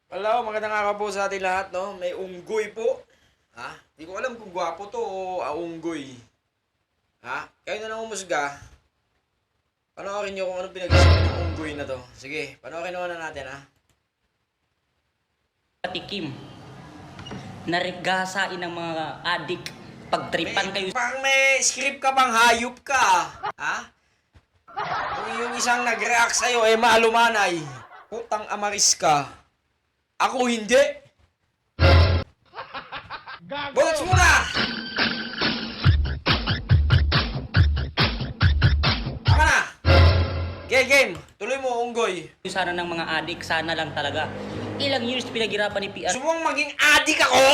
Hello, magandang araw po sa ating lahat, no? May unggoy po. Ha? Di ko alam kung gwapo to o unggoy. Ha? Kayo na lang umusga. Panoorin nyo kung anong pinag-isabi ng unggoy na to. Sige, panoorin na natin, ha? Patikim. Narigasain ng mga adik. Pagtripan kayo. Parang may script ka bang hayop ka? Ha? Kung yung isang nag-react sa'yo ay maalumanay. Putang amaris ka. Ako hindi. Bullets muna! Tama na! Game! Tuloy mo, unggoy. Sana ng mga adik. Sana lang talaga. Ilang years pinaghirapan ni PR. Gusto mong maging adik ako?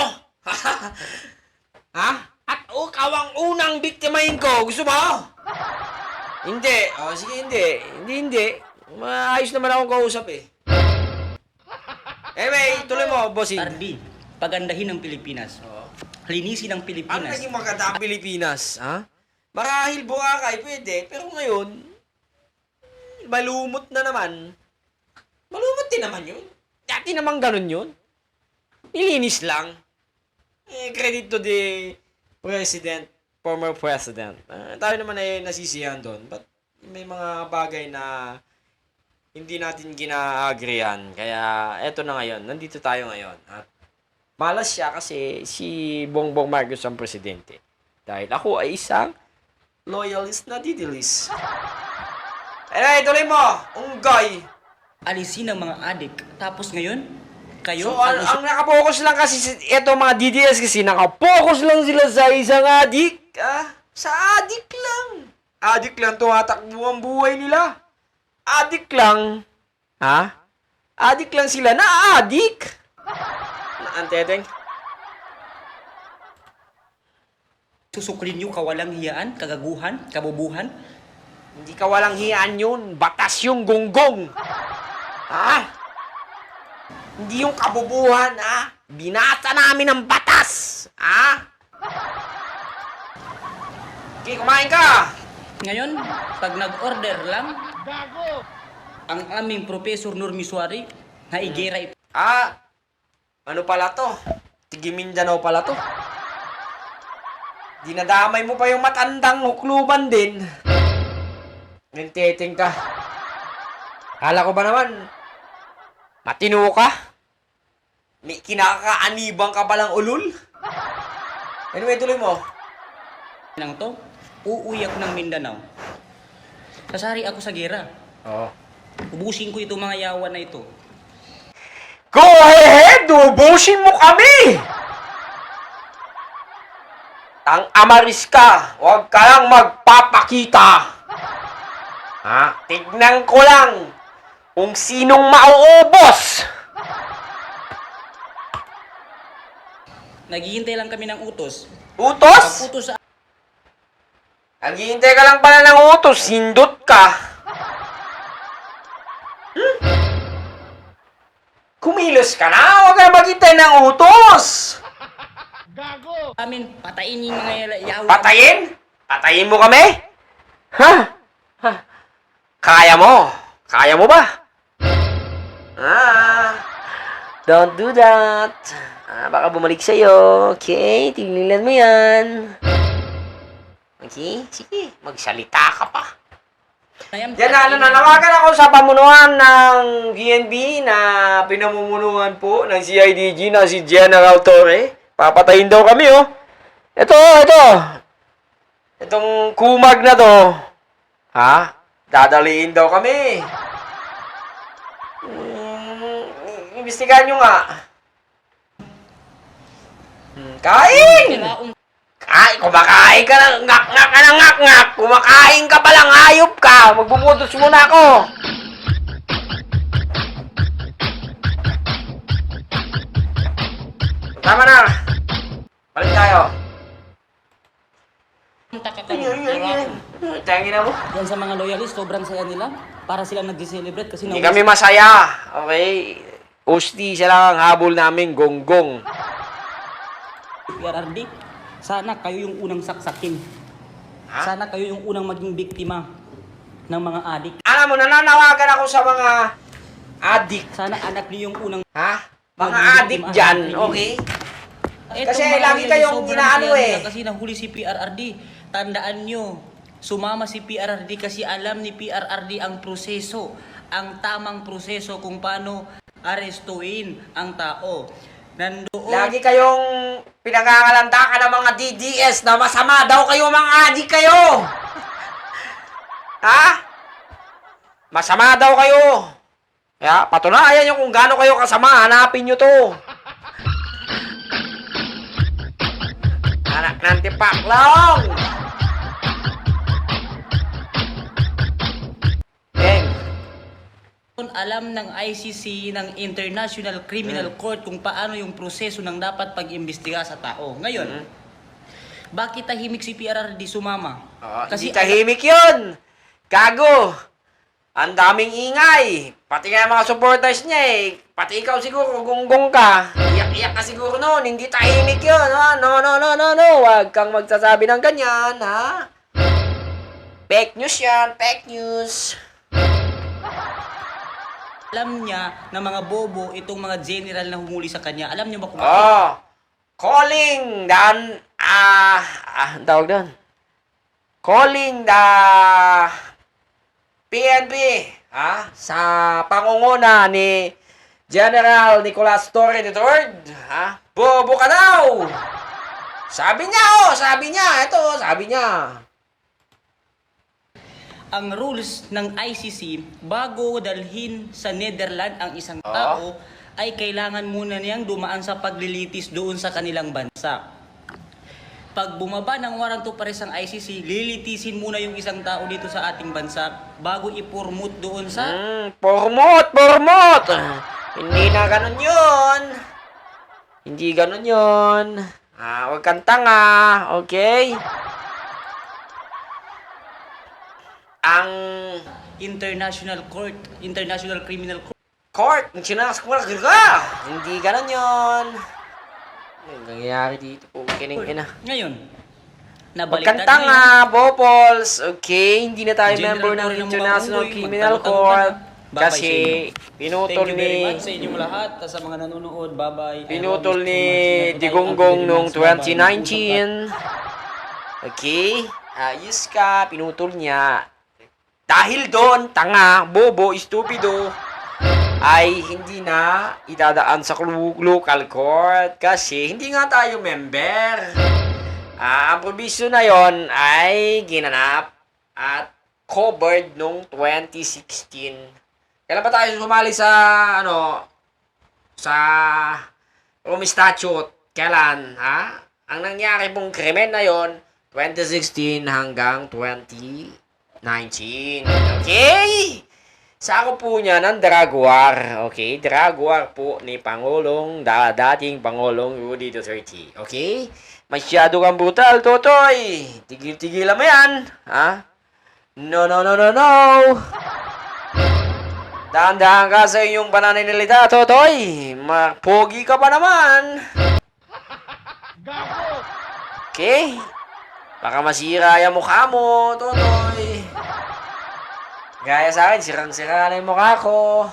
Ha? At ikaw ang unang biktimahin ko. Gusto mo? Hindi. O, sige, hindi. Hindi. Maayos naman akong kausap eh. Anyway, tuloy mo, bossing. Tardi. Pagandahin ng Pilipinas. Linisin ng Ano Pilipinas. naging maganda ang Pilipinas? Ha? Marahil Boracay, pwede. Pero ngayon, malumot na naman. Malumot din naman yun. Dati naman ganun yun. Nilinis lang. Credit to the president, former president. Tayo naman ay nasisiyahan doon. But may mga bagay na hindi natin gina-agreean. Kaya eto na ngayon. Nandito tayo ngayon. At malas siya kasi si Bongbong Marcos ang presidente. Dahil ako ay isang loyalist na didilis. Anyway, tuloy mo! Unggoy! Alisin ng mga adik. Tapos ngayon, kayo, So, ang nakapokus lang kasi ito mga DDS kasi nakapokus lang sila sa isang adik. Sa adik lang. Adik lang tumatakbo ang buhay nila. Adik lang. Ha? Adik lang sila na adik. Anteteng? susuklin nyo kawalang hiyaan, kagaguhan, kabubuhan. Hindi ka walang hiyaan yun. Batas yung gonggong. Ha? Hindi yung kabubuhan, ha? Binasa namin ang batas. Ha? Okay, kumain ka. Ngayon, pag nag-order lang, ang aming Professor Nur Miswari, naigera ito. Ano pala to? Tigi Mindanao pala to. Dinadamay mo pa yung matandang hukluban din. Nintiting ka. Kala ko ba naman, matino ka? May kinakaanibang ka palang ulul? Anyway, tuloy mo. Nang to, uuwi ako ng Mindanao. Sasari ako sa gera. Oo. Ubusin ko itong mga yawan na ito. Go ahead! Ubusin mo kami! Tang amaris ka! Huwag ka lang magpapakita! Ha? Tignan ko lang kung sinong mauubos! Naghihintay lang kami ng utos. Utos? Pag utos sa Naghihintay ka lang pala ng utos. Hindot ka. Kumilos ka na. Huwag ka maghintay ng utos. amin, patayin yung mga yawan. Patayin? Patayin mo kami? Ha? Kaya mo? Kaya mo ba? Don't do that. Baka bumalik sa'yo. Okay? Tingnan mo yan. Okay? Sige. Magsalita ka pa. Ayan, Yan na, nanawagan ako sa pamunuan ng PNP na pinamumunuan po ng CIDG na si General Torre. Papatayin daw kami, oh. Ito. Itong kumag na to. Ha? Dadaliin daw kami. Imbestigahan nyo nga. Kain! Kumakain ka lang, ngak-ngak ka ng ngak-ngak. Kumakain ka palang, hayop ka. Magbubutos muna ako. Tama na. Balik tayo. Tangin na mo. Yan sa mga loyalist, sobrang saya nila. Para sila nag-celebrate kasi Hindi kami masaya. Okay? Usti siya lang ang habol namin, gonggong. PRRD, sana kayo yung unang saksakin. Ha? Sana kayo yung unang maging biktima ng mga adik. Alam mo, nananawagan ako sa mga adik. Sana anak niyo yung unang Ha? Mga Yung adik biktima, dyan, hindi. okay? Etong Kasi mga lagi yan, kayong sobrang inaano kaya eh. nila kasi nahuli si PRRD. Tandaan nyo, sumama si PRRD kasi alam ni PRRD ang proseso, ang tamang proseso kung paano arestuin ang tao. Nandoon, Lagi kayong pinangangalandakan ng mga DDS na masama daw kayo, mga adik kayo! Ha? Masama daw kayo! Kaya patunayan nyo kung gaano kayo kasama, hanapin nyo to! Anak ng tipaklong! Game. alam ng ICC, ng International Criminal Court kung paano yung proseso ng dapat pag-imbestiga sa tao. Ngayon, bakit tahimik si PRRD sumama? Kasi tahimik yun! Gago! Ang daming ingay! Pati nga mga supporters niya eh. Pati ikaw siguro, gunggong ka. Iyak-iyak ka siguro noon. Hindi tahimik yun, ha? No, no, no, no, no. Huwag kang magsasabi ng ganyan, ha? Fake news yan, fake news. Alam niya na mga bobo itong mga general na humuli sa kanya. Alam niyo ba kung Calling the, ang tawag doon? Calling the PNP, ha? Sa pangunguna ni General Nicolas Torre III, ha? Bobo ka daw! Sabi niya, sabi niya. ang rules ng ICC, bago dalhin sa Netherlands ang isang tao, ay kailangan muna niyang dumaan sa paglilitis doon sa kanilang bansa. Pag bumaba ng warrant of arrest ang ICC, lilitisin muna yung isang tao dito sa ating bansa bago ipurmut doon sa... Pormot! Hindi na ganun yun. Hindi ganun yun. Huwag kang tanga, okay? Ang International Court, International Criminal Court. court, sinakas ko na ka. Hindi ganun yun. Anong nangyayari dito po? Kining ina. Ngayon, Huwag nabaliktad kang tanga, Bopols. Okay, hindi na tayo General member ng Torre ng International Maunggoy, Criminal magtanong-tanong Court. ka na. Bye-bye Kasi sa inyo. pinutol Thank you very ni... much sa inyong lahat at sa mga nanonood. Bye-bye. Pinutol I love you so ni much. Meron tayong Digonggong updated noong months. Bye-bye. 2019. Okay? Ayos ka, pinutol niya. Dahil doon, tanga, bobo, estupido, ay hindi na itadaan sa local court kasi hindi nga tayo member. Ang provision na yon ay ginanap at covered noong 2016. Kailan ba tayo sumali sa sa Rome Statute? Kailan, ha? Ang nangyari pong krimen na yon 2016 hanggang 2019. Okay? Sako po niya ng drug war. Okay? Drug war po ni dating Pangulong Rudy Duterte. Okay? Masyado kang brutal, Totoy. Tigil-tigilan mo yan. Ha? No. Dahan-dahan ka sa iyong pananalita, Totoy. Pogi ka pa naman. Okay? Baka masira yung mukha mo, Totoy. Gaya sa akin, sirang-sira na yung mukha ko.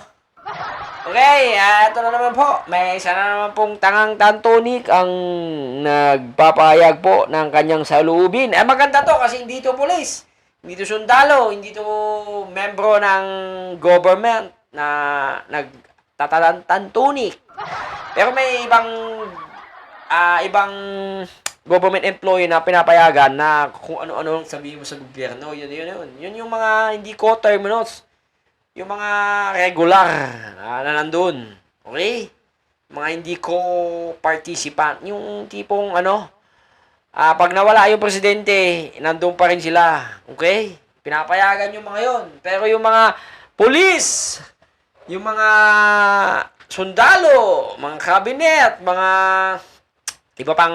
Okay, ito na naman po. May isa na naman pong tangang tantonik ang nagpapahayag po ng kanyang salubin. Maganda to kasi hindi to pulis. Hindi to sundalo. Hindi to membro ng government na nagtatalantantunik. Pero may ibang government employee na pinapayagan na kung ano-ano sabihin mo sa gobyerno. Yun yung mga hindi co-terminals. Yung mga regular na nandun. Okay? Mga hindi co-participant. Yung tipong pag nawala yung presidente, nandun pa rin sila. Okay? Pinapayagan yung mga yon. Pero yung mga police, yung mga sundalo, mga kabinet, mga iba pang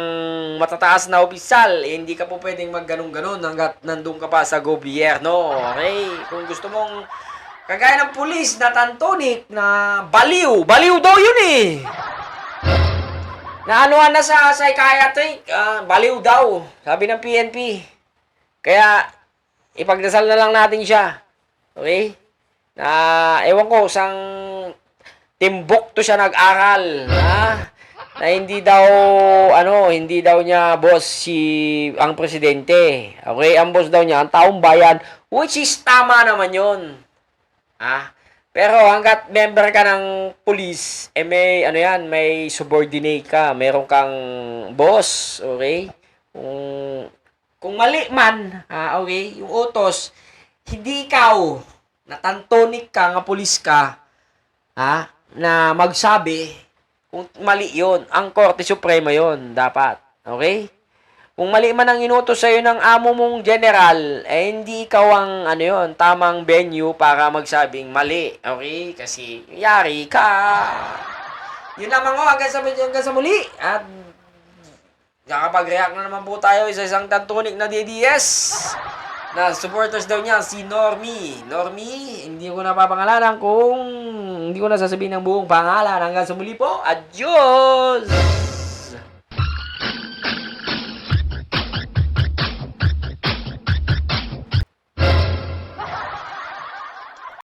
matataas na opisyal, hindi ka po pwedeng magganong-ganon hanggat nandun ka pa sa gobyerno. Okay? Kung gusto mong kagaya ng pulis na tantonik na baliw daw yun eh. Naanuhan na sa psychiatric, baliw daw, sabi ng PNP. Kaya, ipagdasal na lang natin siya. Okay? Ewan ko, sang Timbuktu siya nag-aral, ha? Na hindi daw niya boss ang presidente. Okay, ang boss daw niya, ang taong bayan, which is tama naman yun. Ha? Pero hanggat member ka ng police, may subordinate ka, meron kang boss, okay? Kung mali man, okay, yung utos, hindi ikaw, natantonik ka, nga pulis ka, na magsabi, kung mali yun, ang Korte Suprema yun, dapat, okay? Kung mali man ang inutos sa'yo ng amo mong general, hindi ikaw ang, tamang venue para magsabing mali. Okay? Kasi, yari ka. Yun lamang hanggang sa muli. At, nakapag-react na naman po tayo sa isang tantunik na DDS. Na supporters daw niya, si Normie. Normie, hindi ko napapangalanan kung hindi ko na sasabihin ng buong pangalan. Hanggang sa muli po, adios!